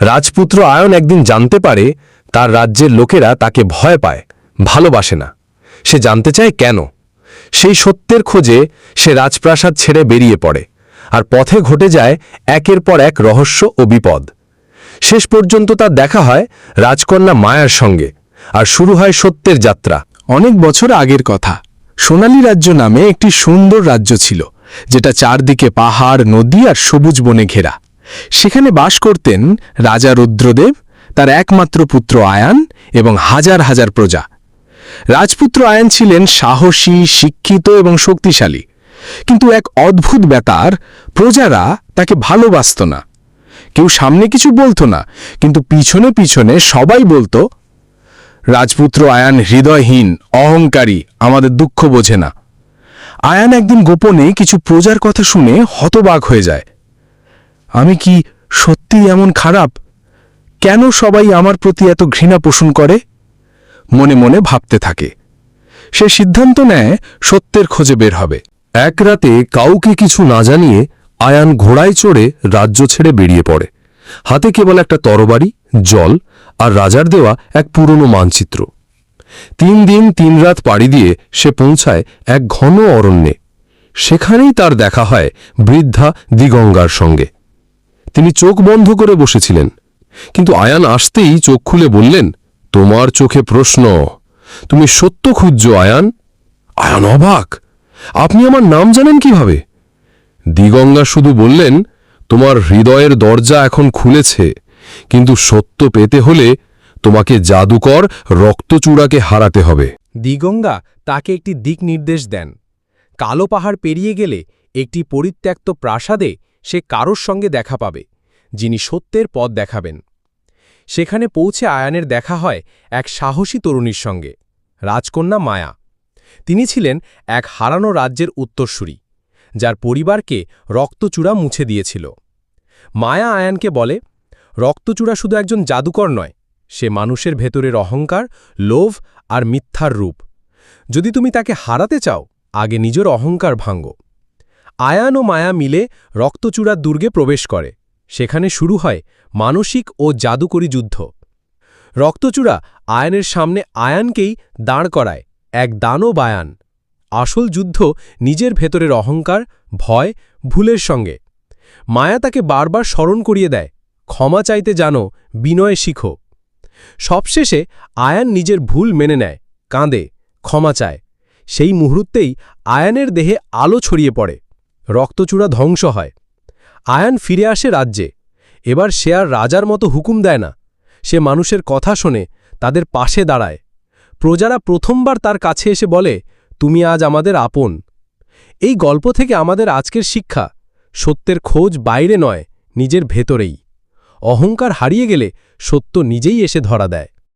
রাজপুত্র আয়ন একদিন জানতে পারে তার রাজ্যের লোকেরা তাকে ভয় পায়, ভালোবাসে না। সে জানতে চায় কেন। সেই সত্যের খোঁজে সে রাজপ্রাসাদ ছেড়ে বেরিয়ে পড়ে, আর পথে ঘটে যায় একের পর এক রহস্য ও বিপদ। শেষ পর্যন্ত তার দেখা হয় রাজকন্যা মায়ার সঙ্গে, আর শুরু হয় সত্যের যাত্রা। অনেক বছর আগের কথা। সোনালী রাজ্য নামে একটি সুন্দর রাজ্য ছিল, যেটা চারদিকে পাহাড়, নদী আর সবুজ বনে ঘেরা। সেখানে বাস করতেন রাজা রুদ্রদেব, তার একমাত্র পুত্র আয়ান এবং হাজার হাজার প্রজা। রাজপুত্র আয়ান ছিলেন সাহসী, শিক্ষিত এবং শক্তিশালী, কিন্তু এক অদ্ভুত ব্যাপার, প্রজারা তাকে ভালোবাসত না। কেউ সামনে কিছু বলতো না, কিন্তু পিছনে পিছনে সবাই বলতো, রাজপুত্র আয়ান হৃদয়হীন, অহংকারী, আমাদের দুঃখ বোঝে না। আয়ান একদিন গোপনে কিছু প্রজার কথা শুনে হতবাক হয়ে যায়। আমি কি সত্যিই এমন খারাপ? কেন সবাই আমার প্রতি এত ঘৃণা পোষণ করে? মনে মনে ভাবতে থাকে। সে সিদ্ধান্ত নেয় সত্যের খোঁজে বের হবে। এক রাতে কাউকে কিছু না জানিয়ে আয়ান ঘোড়ায় চড়ে রাজ্য ছেড়ে বেরিয়ে পড়ে। হাতে কেবল একটা তরবারি, জল আর রাজার দেওয়া এক পুরনো মানচিত্র। 3 দিন 3 রাত পাড়ি দিয়ে সে পৌঁছায় এক ঘন অরণ্যে। সেখানেই তার দেখা হয় বৃদ্ধা দিগঙ্গার সঙ্গে। তিনি চোখ বন্ধ করে বসেছিলেন, কিন্তু আয়ান আসতেই চোখ খুলে বললেন, তোমার চোখে প্রশ্ন, তুমি সত্য খুঁজছো আয়ান? আয়ান অবাক, আপনি আমার নাম জানেন কিভাবে? দিগঙ্গা শুধু বললেন, তোমার হৃদয়ের দরজা এখন খুলেছে, কিন্তু সত্য পেতে হলে তোমাকে জাদুকর রক্তচূড়াকে হারাতে হবে। দিগঙ্গা তাকে একটি দিক নির্দেশ দেন। কালো পাহাড় পেরিয়ে গেলে একটি পরিত্যক্ত প্রাসাদে সে কারোর সঙ্গে দেখা পাবে, যিনি সত্যের পথ দেখাবেন। সেখানে পৌঁছে আয়ানের দেখা হয় এক সাহসী তরুণীর সঙ্গে, রাজকন্যা মায়া। তিনি ছিলেন এক হারানো রাজ্যের উত্তরসূরি, যার পরিবারকে রক্তচূড়া মুছে দিয়েছিল। মায়া আয়ানকে বলে, রক্তচূড়া শুধু একজন জাদুকর নয়, সে মানুষের ভেতরের অহংকার, লোভ আর মিথ্যার রূপ। যদি তুমি তাকে হারাতে চাও, আগে নিজের অহংকার ভাঙ্গো। আয়ান ও মায়া মিলে রক্তচূড়ার দুর্গে প্রবেশ করে। সেখানে শুরু হয় মানসিক ও জাদুকরী যুদ্ধ। রক্তচূড়া আয়ানের সামনে আয়ানকেই দাঁড় করায়, এক দানব আয়ান। আসল যুদ্ধ নিজের ভেতরের অহংকার, ভয়, ভুলের সঙ্গে। মায়া তাকে বারবার স্মরণ করিয়ে দেয়, ক্ষমা চাইতে জানো, বিনয়ে শিখো। সবশেষে আয়ান নিজের ভুল মেনে নেয়, কাঁদে, ক্ষমা চায়। সেই মুহূর্তেই আয়ানের দেহে আলো ছড়িয়ে পড়ে, রক্তচূড়া ধ্বংস হয়। আয়ান ফিরে আসে রাজ্যে। এবার সে আর রাজার মতো হুকুম দেয় না, সে মানুষের কথা শোনে, তাদের পাশে দাঁড়ায়। প্রজারা প্রথমবার তার কাছে এসে বলে, তুমি আজ আমাদের আপন। এই গল্প থেকে আমাদের আজকের শিক্ষা, সত্যের খোঁজ বাইরে নয়, নিজের ভেতরেই। অহংকার হারিয়ে গেলে সত্য নিজেই এসে ধরা দেয়।